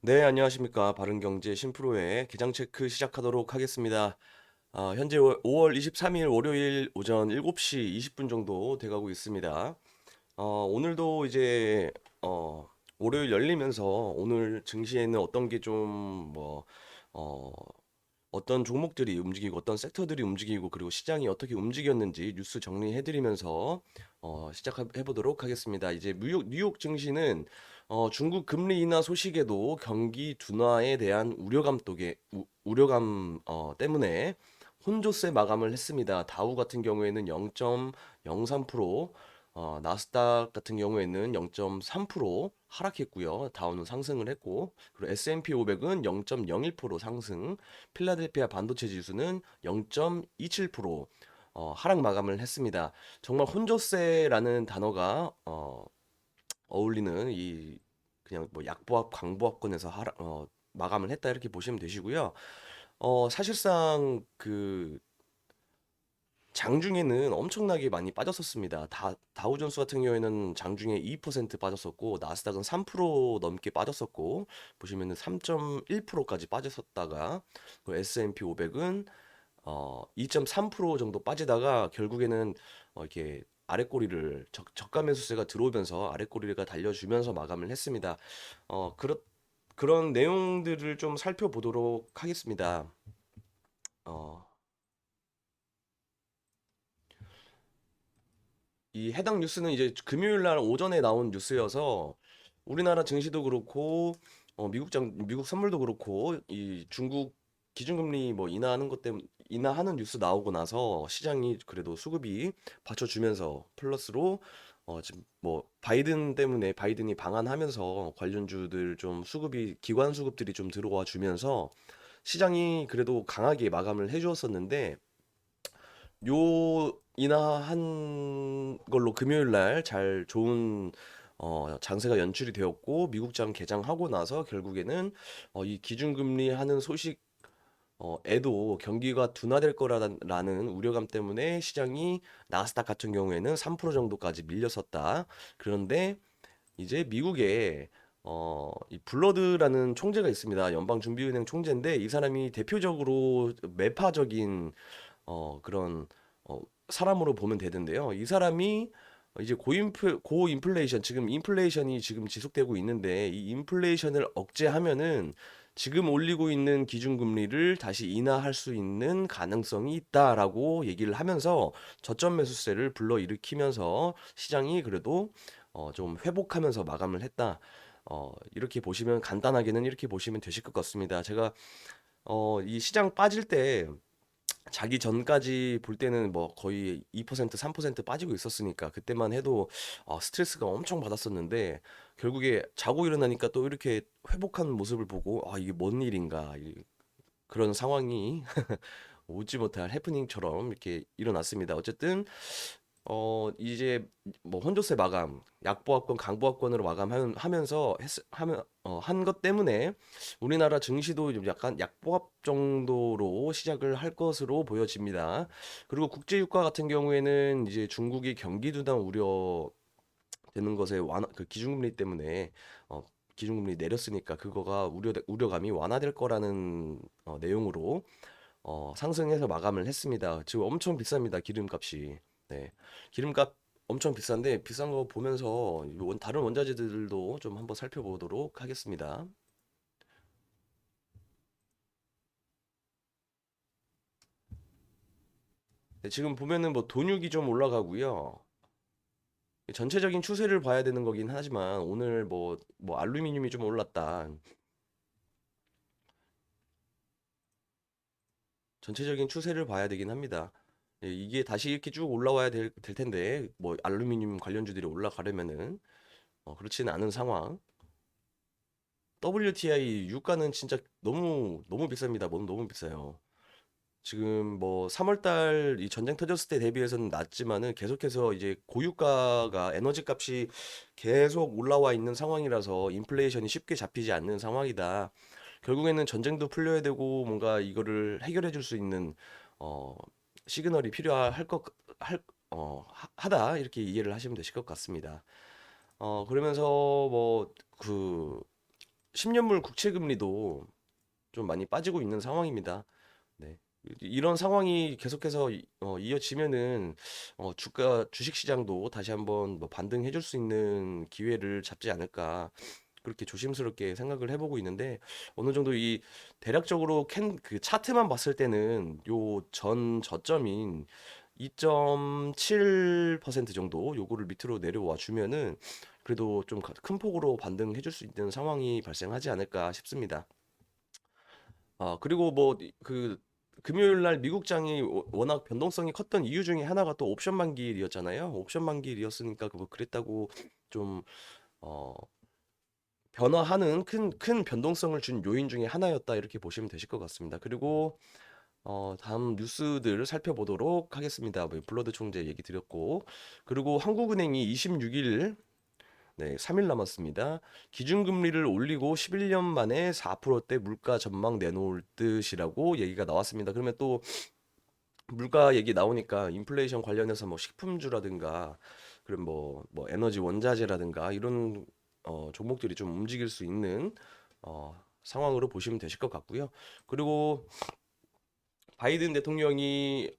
네, 안녕하십니까. 바른경제 신프로의 기장 체크 시작하도록 하겠습니다. 현재 5월 23일 월요일 오전 7시 20분 정도 돼가고 있습니다. 오늘도 이제 월요일 열리면서 오늘 증시에는 어떤 게 좀 어, 어떤 종목들이 움직이고 어떤 섹터들이 움직이고 그리고 시장이 어떻게 움직였는지 뉴스 정리해드리면서 시작해 보도록 하겠습니다. 이제 뉴욕 증시는 중국 금리 인하 소식에도 경기 둔화에 대한 우려감 때문에 혼조세 마감을 했습니다. 다우 같은 경우에는 0.03%, 나스닥 같은 경우에는 0.3% 하락했고요. 다우는 상승을 했고, 그리고 S&P 500은 0.01% 상승, 필라델피아 반도체 지수는 0.27% 하락 마감을 했습니다. 정말 혼조세라는 단어가 어울리는 이 그냥 뭐 약보합 강보합권에서 마감을 했다 이렇게 보시면 되시고요. 사실상 그 장중에는 엄청나게 많이 빠졌었습니다. 다우존스 같은 경우에는 장중에 2% 빠졌었고, 나스닥은 3% 넘게 빠졌었고, 보시면은 3.1%까지 빠졌었다가, S&P 500은 2.3% 정도 빠지다가 결국에는 이렇게 아랫꼬리를 저가 매수세가 들어오면서 아랫꼬리가 달려주면서 마감을 했습니다. 그런 내용들을 좀 살펴보도록 하겠습니다. 어, 이 해당 뉴스는 이제 금요일 날 오전에 나온 뉴스여서 우리나라 증시도 그렇고 미국 선물도 그렇고 이 중국 기준금리 뭐 인하하는 것 때문에 인하하는 뉴스 나오고 나서 시장이 그래도 수급이 받쳐주면서 플러스로 지금 뭐 바이든 때문에 바이든이 방한하면서 관련주들 좀 수급이 기관 수급들이 좀 들어와 주면서 시장이 그래도 강하게 마감을 해주었었는데 요 인하한 걸로 금요일 날 잘 좋은 장세가 연출이 되었고 미국장 개장하고 나서 결국에는 이 기준금리 하는 소식 에도 경기가 둔화될 거라는 우려감 때문에 시장이 나스닥 같은 경우에는 3% 정도까지 밀렸었다. 그런데 이제 미국에 이 블러드라는 총재가 있습니다. 연방준비은행 총재인데 이 사람이 대표적으로 매파적인 그런 사람으로 보면 되는데요. 이 사람이 이제 고인플레이션, 지금 인플레이션이 지금 지속되고 있는데 이 인플레이션을 억제하면은 지금 올리고 있는 기준금리를 다시 인하할 수 있는 가능성이 있다라고 얘기를 하면서 저점 매수세를 불러일으키면서 시장이 그래도 좀 회복하면서 마감을 했다. 이렇게 보시면 간단하게는 이렇게 보시면 되실 것 같습니다. 제가 이 시장 빠질 때 자기 전까지 볼 때는 뭐 거의 2%, 3% 빠지고 있었으니까 그때만 해도 스트레스가 엄청 받았었는데 결국에 자고 일어나니까 또 이렇게 회복한 모습을 보고 이게 뭔 일인가 그런 상황이 웃지 못할 해프닝처럼 이렇게 일어났습니다. 어쨌든 이제 뭐 혼조세 마감, 약보합권, 강보합권으로 마감하면서 하면 한 것 때문에 우리나라 증시도 좀 약간 약보합 정도로 시작을 할 것으로 보여집니다. 그리고 국제유가 같은 경우에는 이제 중국이 경기 둔화 우려되는 것에 그 기준금리 때문에 어, 기준금리 내렸으니까 그거가 우려감이 완화될 거라는 내용으로 상승해서 마감을 했습니다. 지금 엄청 비쌉니다. 기름값이. 네. 기름값 엄청 비싼데 비싼 거 보면서 다른 원자재들도 좀 한번 살펴보도록 하겠습니다. 네, 지금 보면은 뭐 돈육이 좀 올라가고요. 전체적인 추세를 봐야 되는 거긴 하지만 오늘 뭐 알루미늄이 좀 올랐다. 전체적인 추세를 봐야 되긴 합니다. 예, 이게 다시 이렇게 쭉 올라와야 될 텐데 뭐 알루미늄 관련주들이 올라가려면은 그렇지는 않은 상황. WTI 유가는 진짜 너무 너무 비쌉니다. 너무 비싸요. 지금 뭐 3월 달 이 전쟁 터졌을 때 대비해서는 낮지만은 계속해서 이제 고유가가 에너지 값이 계속 올라와 있는 상황이라서 인플레이션이 쉽게 잡히지 않는 상황이다. 결국에는 전쟁도 풀려야 되고 뭔가 이거를 해결해 줄 수 있는 어 시그널이 필요할 것 할 하다 이렇게 이해를 하시면 되실 것 같습니다. 그러면서 뭐그 10년물 국채 금리도 좀 많이 빠지고 있는 상황입니다. 네. 이런 상황이 계속해서 이어지면은 주가 주식 시장도 다시 한번 뭐 반등해 줄 수 있는 기회를 잡지 않을까 그렇게 조심스럽게 생각을 해보고 있는데 어느 정도 이 대략적으로 그 차트만 봤을 때는 요 전 저점인 2.7% 정도 요거를 밑으로 내려와 주면은 그래도 좀 큰 폭으로 반등해 줄 수 있는 상황이 발생하지 않을까 싶습니다. 그리고 뭐 그 금요일 날 미국장이 워낙 변동성이 컸던 이유 중에 하나가 또 옵션 만기일이었잖아요. 옵션 만기일이었으니까 뭐 그랬다고 좀 어, 변화하는 큰 변동성을 준 요인 중에 하나였다 이렇게 보시면 되실 것 같습니다. 그리고 다음 뉴스들 살펴보도록 하겠습니다. 뭐 블러드 총재 얘기 드렸고 그리고 한국은행이 26일 네, 3일 남았습니다. 기준금리를 올리고 11년 만에 4%대 물가 전망 내놓을 듯이라고 얘기가 나왔습니다. 그러면 또 물가 얘기 나오니까 인플레이션 관련해서 뭐 식품주라든가 그럼 뭐 에너지 원자재라든가 이런 종목들이 좀 움직일 수 있는 상황으로 보시면 되실 것 같고요. 그리고 바이든 대통령이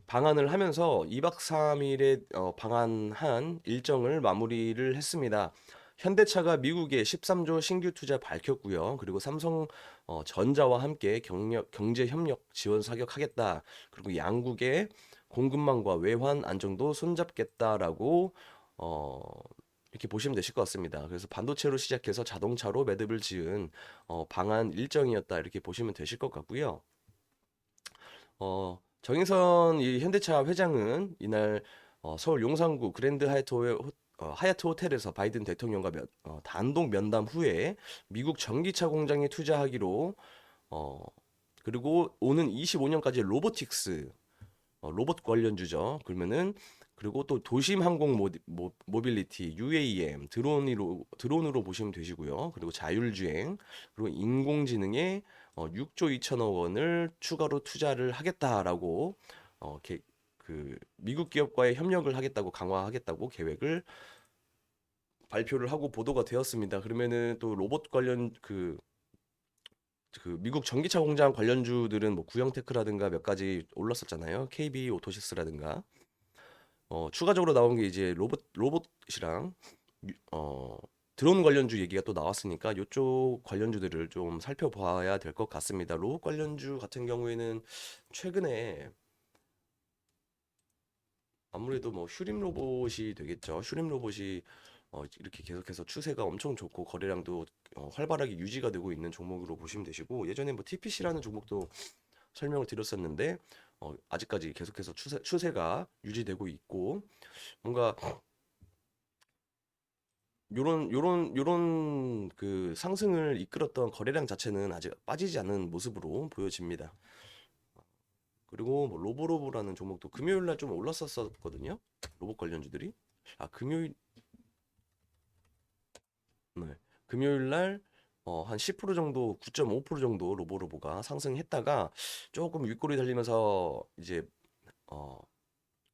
방한을 하면서 2박 3일의 방한한 일정을 마무리를 했습니다. 현대차가 미국에 13조 신규 투자 밝혔고요. 그리고 삼성 전자와 함께 경제 협력 지원 사격하겠다. 그리고 양국의 공급망과 외환 안정도 손잡겠다라고 어, 이렇게 보시면 되실 것 같습니다. 그래서 반도체로 시작해서 자동차로 매듭을 지은 방한 일정이었다. 이렇게 보시면 되실 것 같고요. 정의선 이 현대차 회장은 이날 서울 용산구 그랜드 하얏트 호텔에서 바이든 대통령과 단독 면담 후에 미국 전기차 공장에 투자하기로 어, 그리고 오는 25년까지 로보틱스 로봇 관련주죠. 그러면은 그리고 또 도심 항공 모빌리티 UAM 드론으로 보시면 되시고요. 그리고 자율주행 그리고 인공지능에 6조 2천억 원을 추가로 투자를 하겠다라고 그 미국 기업과의 협력을 하겠다고 강화하겠다고 계획을 발표를 하고 보도가 되었습니다. 그러면은 또 로봇 관련 그 미국 전기차 공장 관련주들은 뭐 구형테크라든가 몇 가지 올랐었잖아요. KB 오토시스라든가 추가적으로 나온 게 이제 로봇이랑 어, 드론 관련주 얘기가 또 나왔으니까 이쪽 관련주들을 좀 살펴봐야 될 것 같습니다. 로봇 관련주 같은 경우에는 최근에 아무래도 뭐 슈림 로봇이 되겠죠. 슈림 로봇이 이렇게 계속해서 추세가 엄청 좋고 거래량도 활발하게 유지가 되고 있는 종목으로 보시면 되시고 예전에 뭐 TPC라는 종목도 설명을 드렸었는데 아직까지 계속해서 추세가 유지되고 있고 뭔가 요런 그 상승을 이끌었던 거래량 자체는 아직 빠지지 않는 모습으로 보여집니다. 그리고 뭐 로보로보라는 종목도 금요일 날 좀 올랐었거든요. 로봇 관련주들이. 금요일 네. 금요일 날 한 10% 정도, 9.5% 정도 로보로보가 상승했다가 조금 윗골이 달리면서 이제 어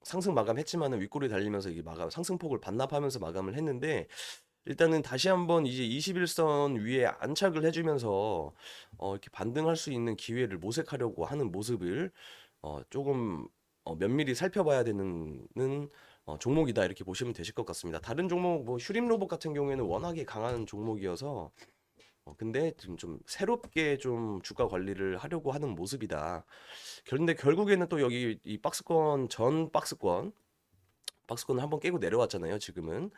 상승 마감했지만은 윗골이 달리면서 이게 마감 상승폭을 반납하면서 마감을 했는데 일단은 다시 한번 이제 21선 위에 안착을 해주면서 이렇게 반등할 수 있는 기회를 모색하려고 하는 모습을 조금 면밀히 살펴봐야 되는 종목이다 이렇게 보시면 되실 것 같습니다. 다른 종목 뭐 휴림 로봇 같은 경우에는 워낙에 강한 종목이어서 근데 좀 새롭게 좀 주가 관리를 하려고 하는 모습이다. 그런데 결국에는 또 여기 이 박스권을 한번 깨고 내려왔잖아요. 지금은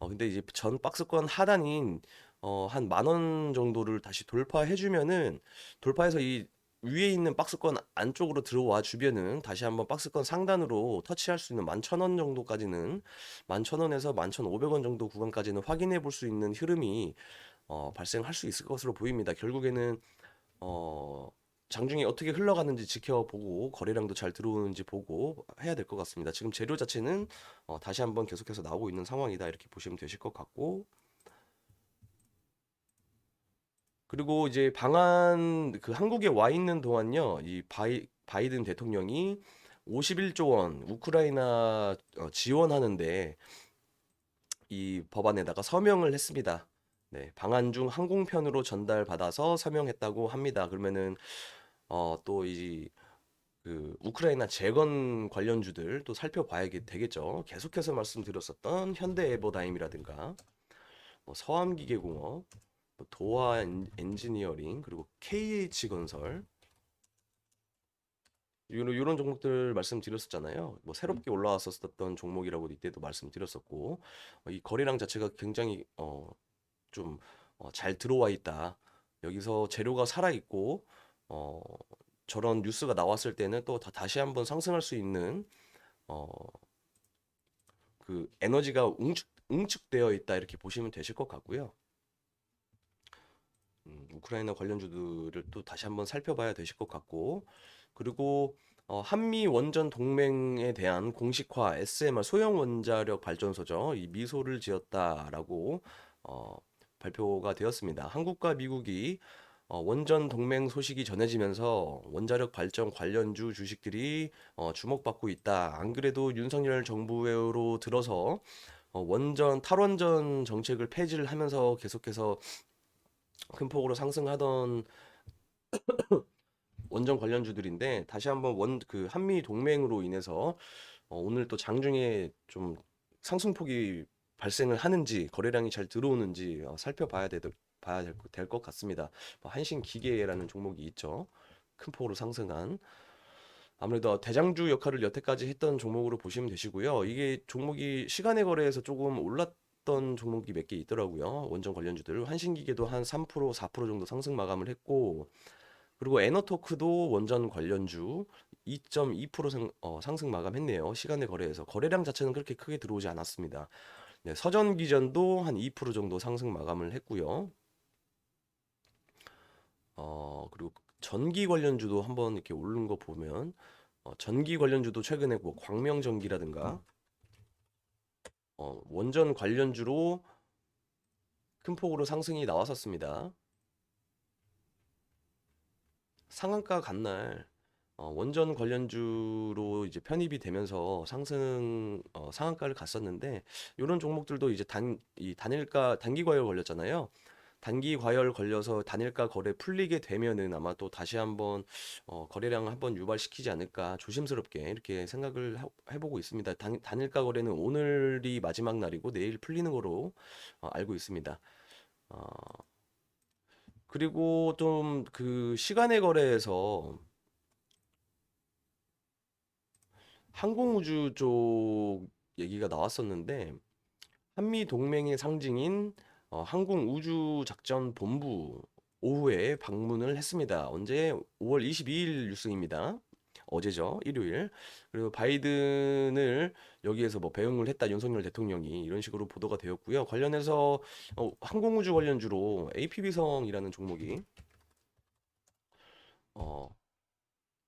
근데 이제 전 박스권 하단인 한 10,000원 정도를 다시 돌파해주면은 돌파해서 이 위에 있는 박스권 안쪽으로 들어와 주면은 다시 한번 박스권 상단으로 터치할 수 있는 11,000원 정도까지는 11,000원에서 11,500원 정도 구간까지는 확인해 볼 수 있는 흐름이 발생할 수 있을 것으로 보입니다. 결국에는 어, 장중에 어떻게 흘러가는지 지켜보고 거래량도 잘 들어오는지 보고 해야 될 것 같습니다. 지금 재료 자체는 다시 한번 계속해서 나오고 있는 상황이다 이렇게 보시면 되실 것 같고 그리고 이제 방한 그 한국에 와 있는 동안요 이 바이든 대통령이 51조 원 우크라이나 지원하는데 이 법안에다가 서명을 했습니다. 네, 방한 중 항공편으로 전달받아서 서명했다고 합니다. 그러면은 또 이 그 우크라이나 재건 관련주들 또 살펴봐야 되겠죠. 계속해서 말씀드렸었던 현대에버다임이라든가 뭐 서암기계공업, 뭐 도화 엔지니어링 그리고 KH건설 이런 종목들 말씀드렸었잖아요. 뭐 새롭게 올라왔었던 종목이라고 이때도 말씀드렸었고 이 거래량 자체가 굉장히 좀 잘 들어와 있다. 여기서 재료가 살아 있고 어, 저런 뉴스가 나왔을 때는 또 다시 한번 상승할 수 있는 어, 그 에너지가 응축되어 있다 이렇게 보시면 되실 것 같고요. 우크라이나 관련주들을 또 다시 한번 살펴봐야 되실 것 같고 그리고 한미 원전 동맹에 대한 공식화 SMR 소형 원자력 발전소죠. 이 미소를 지었다라고 어, 발표가 되었습니다. 한국과 미국이 원전 동맹 소식이 전해지면서 원자력 발전 관련주 주식들이 주목받고 있다. 안 그래도 윤석열 정부로 들어서 원전 탈원전 정책을 폐지를 하면서 계속해서 큰 폭으로 상승하던 원전 관련주들인데 다시 한번 그 한미 동맹으로 인해서 오늘 또 장중에 좀 상승폭이 발생을 하는지 거래량이 잘 들어오는지 살펴봐야 봐야 될 것 같습니다. 뭐 한신 기계라는 종목이 있죠. 큰 폭으로 상승한 아무래도 대장주 역할을 여태까지 했던 종목으로 보시면 되시고요. 이게 종목이 시간의 거래에서 조금 올랐던 종목이 몇 개 있더라고요. 원전 관련주들 한신기계도 한 3%, 4% 정도 상승 마감을 했고 그리고 에너토크도 원전 관련주 2.2% 상승 마감했네요. 시간의 거래에서 거래량 자체는 그렇게 크게 들어오지 않았습니다. 네, 서전기전도 한 2% 정도 상승 마감을 했고요. 그리고 전기 관련주도 한번 이렇게 오른 거 보면 전기 관련주도 최근에 뭐 광명전기라든가 원전 관련주로 큰 폭으로 상승이 나왔었습니다. 상한가 간 날 원전 관련주로 이제 편입이 되면서 상한가를 갔었는데 이런 종목들도 이제 이 단일가 단기 과열 걸렸잖아요. 단기 과열 걸려서 단일가 거래 풀리게 되면은 아마 또 다시 한번 거래량을 한번 유발시키지 않을까 조심스럽게 이렇게 생각을 해보고 있습니다. 단일가 거래는 오늘이 마지막 날이고 내일 풀리는 거로 알고 있습니다. 어, 그리고 좀 그 시간의 거래에서 항공우주 쪽 얘기가 나왔었는데 한미 동맹의 상징인 항공우주작전본부 오후에 방문을 했습니다. 언제? 5월 22일 뉴스입니다. 어제죠, 일요일. 그리고 바이든을 여기에서 뭐 배웅을 했다 윤석열 대통령이 이런 식으로 보도가 되었고요. 관련해서 항공우주 관련주로 AP위성이라는 종목이 어,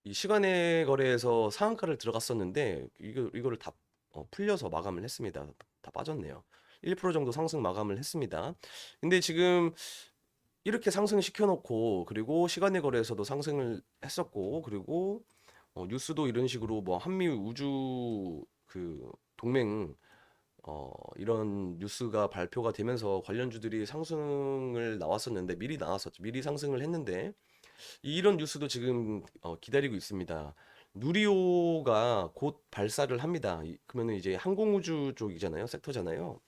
이 시간의 거래에서 상한가를 들어갔었는데 이거를 다 풀려서 마감을 했습니다. 다 빠졌네요. 1% 정도 상승 마감을 했습니다. 근데 지금 이렇게 상승시켜 놓고 그리고 시간의 거래에서도 상승을 했었고 그리고 뉴스도 이런 식으로 뭐 한미 우주 그 동맹 이런 뉴스가 발표가 되면서 관련주들이 상승을 나왔었는데 미리 나왔었죠. 미리 상승을 했는데 이런 뉴스도 지금 기다리고 있습니다. 누리호가 곧 발사를 합니다. 그러면은 이제 항공우주 쪽이잖아요. 섹터잖아요.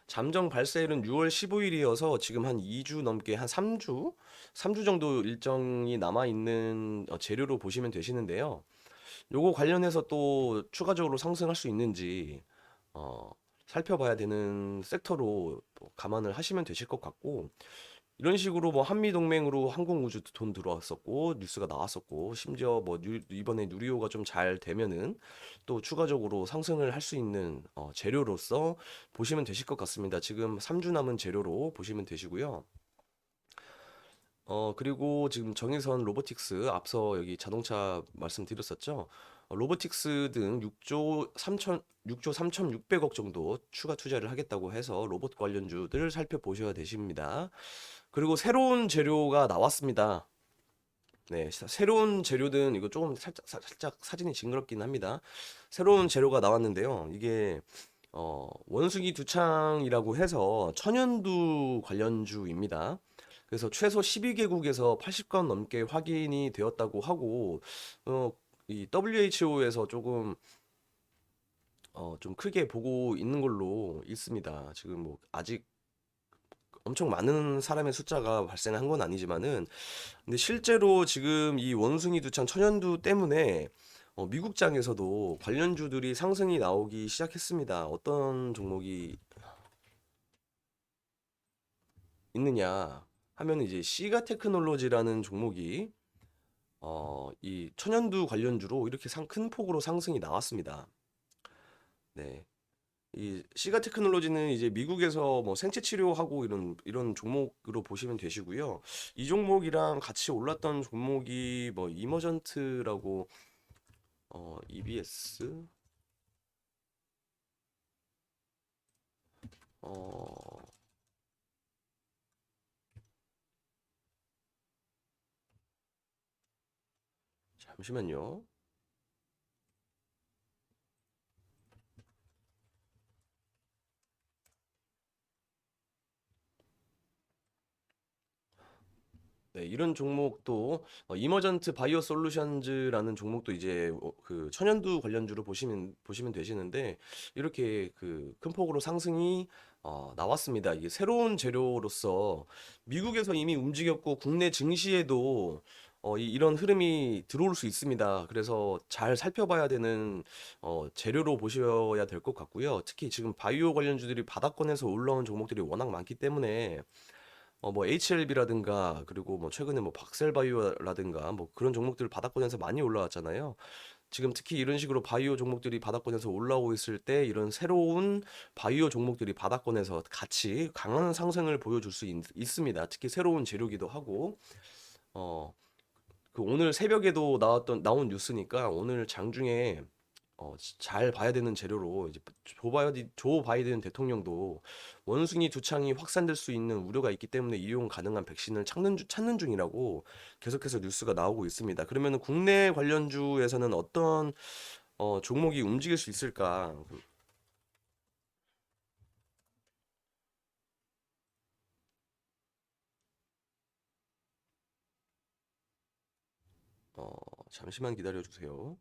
잠정 발사일은 6월 15일이어서 지금 한 2주 넘게 한 3주? 3주 정도 일정이 남아 있는 재료로 보시면 되시는데요. 요거 관련해서 또 추가적으로 상승할 수 있는지 어, 살펴봐야 되는 섹터로 또 감안을 하시면 되실 것 같고 이런 식으로 뭐 한미 동맹으로 항공우주 돈 들어왔었고 뉴스가 나왔었고 심지어 뭐 이번에 누리호가 좀 잘 되면은 또 추가적으로 상승을 할 수 있는 재료로서 보시면 되실 것 같습니다. 지금 3주 남은 재료로 보시면 되시고요. 그리고 지금 정의선 로보틱스 앞서 여기 자동차 말씀드렸었죠. 로보틱스 등 6조 3,600억 정도 추가 투자를 하겠다고 해서 로봇 관련주들 살펴보셔야 되십니다. 그리고 새로운 재료가 나왔습니다. 네, 새로운 재료든 이거 조금 살짝 사진이 징그럽긴 합니다. 새로운 재료가 나왔는데요. 이게 원숭이 두창이라고 해서 천연두 관련주입니다. 그래서 최소 12개국에서 80건 넘게 확인이 되었다고 하고, 어, 이 WHO에서 조금 좀 크게 보고 있는 걸로 있습니다. 지금 뭐 아직 엄청 많은 사람의 숫자가 발생한 건 아니지만은, 근데 실제로 지금 이 원숭이 두창 천연두 때문에 미국장에서도 관련주들이 상승이 나오기 시작했습니다. 어떤 종목이 있느냐 하면 이제 시가 테크놀로지라는 종목이 이 천연두 관련주로 이렇게 큰 폭으로 상승이 나왔습니다. 네. 이 시가 테크놀로지는 이제 미국에서 뭐 생체 치료하고 이런 종목으로 보시면 되시고요. 이 종목이랑 같이 올랐던 종목이 뭐 이머전트라고 EBS 어 잠시만요. 네, 이런 종목도 이머전트 바이오 솔루션즈라는 종목도 이제 그 천연두 관련주로 보시면 되시는데 이렇게 그 큰 폭으로 상승이 나왔습니다. 이게 새로운 재료로서 미국에서 이미 움직였고 국내 증시에도 이런 흐름이 들어올 수 있습니다. 그래서 잘 살펴봐야 되는 재료로 보셔야 될 것 같고요. 특히 지금 바이오 관련주들이 바닥권에서 올라온 종목들이 워낙 많기 때문에 뭐 HLB라든가 그리고 뭐 최근에 뭐 박셀바이오라든가 뭐 그런 종목들 바닥권에서 많이 올라왔잖아요. 지금 특히 이런 식으로 바이오 종목들이 바닥권에서 올라오고 있을 때 이런 새로운 바이오 종목들이 바닥권에서 같이 강한 상승을 보여줄 수 있습니다. 특히 새로운 재료기도 하고 어, 그 오늘 새벽에도 나온 뉴스니까 오늘 장중에 잘 봐야 되는 재료로 이제 조 바이든 대통령도 원숭이 두창이 확산될 수 있는 우려가 있기 때문에 이용 가능한 백신을 찾는 중이라고 계속해서 뉴스가 나오고 있습니다. 그러면 국내 관련주에서는 어떤 종목이 움직일 수 있을까? 어, 잠시만 기다려 주세요.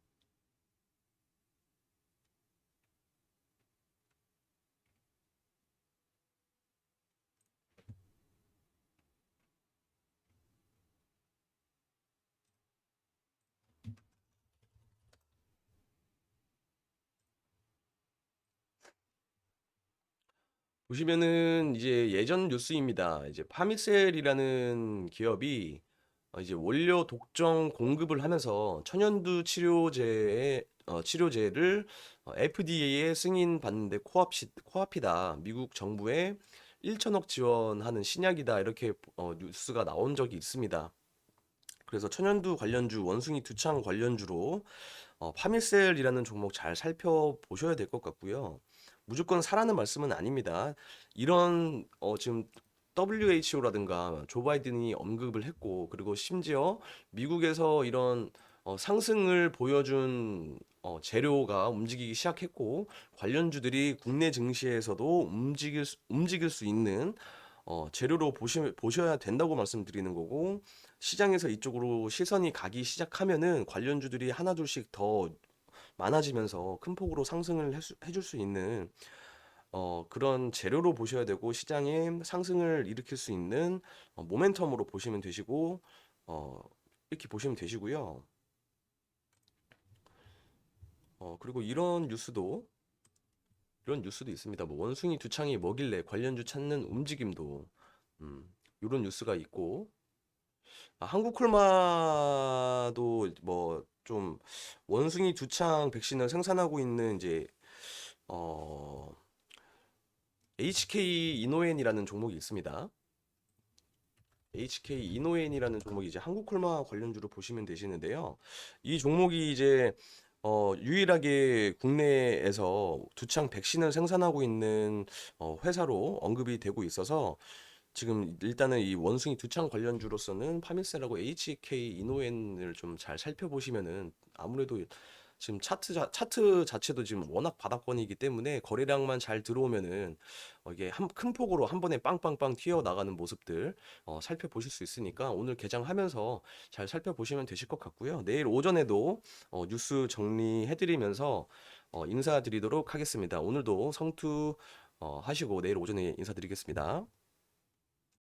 보시면은 이제 예전 뉴스입니다. 이제 파미셀이라는 기업이 이제 원료 독점 공급을 하면서 천연두 치료제를 FDA에 승인 받는데 코앞이다. 미국 정부에 1천억 지원하는 신약이다. 이렇게 뉴스가 나온 적이 있습니다. 그래서 천연두 관련주, 원숭이 두창 관련주로 파밀셀이라는 종목 잘 살펴보셔야 될 것 같고요. 무조건 사라는 말씀은 아닙니다. 이런 지금 WHO라든가 조 바이든이 언급을 했고 그리고 심지어 미국에서 이런 상승을 보여준 재료가 움직이기 시작했고 관련주들이 국내 증시에서도 움직일 수 있는 재료로 보셔야 된다고 말씀드리는 거고 시장에서 이쪽으로 시선이 가기 시작하면은 관련주들이 하나둘씩 더 많아지면서 큰 폭으로 상승을 해줄 수 있는 그런 재료로 보셔야 되고 시장에 상승을 일으킬 수 있는 모멘텀으로 보시면 되시고 어, 이렇게 보시면 되시고요. 그리고 이런 뉴스도 있습니다. 뭐 원숭이 두창이 뭐길래 관련주 찾는 움직임도 이런 뉴스가 있고 한국콜마도 뭐 좀 원숭이 두창 백신을 생산하고 있는 이제 어, HK 이노엔이라는 종목이 있습니다. HK 이노엔이라는 종목이 이제 한국콜마 관련주로 보시면 되시는데요. 이 종목이 이제 유일하게 국내에서 두창 백신을 생산하고 있는 회사로 언급이 되고 있어서 지금 일단은 이 원숭이 두창 관련주로서는 파밀셀하고 HK 이노엔을 좀 잘 살펴보시면은 아무래도 지금 차트 자체도 지금 워낙 바닥권이기 때문에 거래량만 잘 들어오면은 이게 큰 폭으로 한 번에 빵빵빵 튀어나가는 모습들 살펴보실 수 있으니까 오늘 개장하면서 잘 살펴보시면 되실 것 같고요. 내일 오전에도 뉴스 정리해드리면서 인사드리도록 하겠습니다. 오늘도 성투 하시고 내일 오전에 인사드리겠습니다.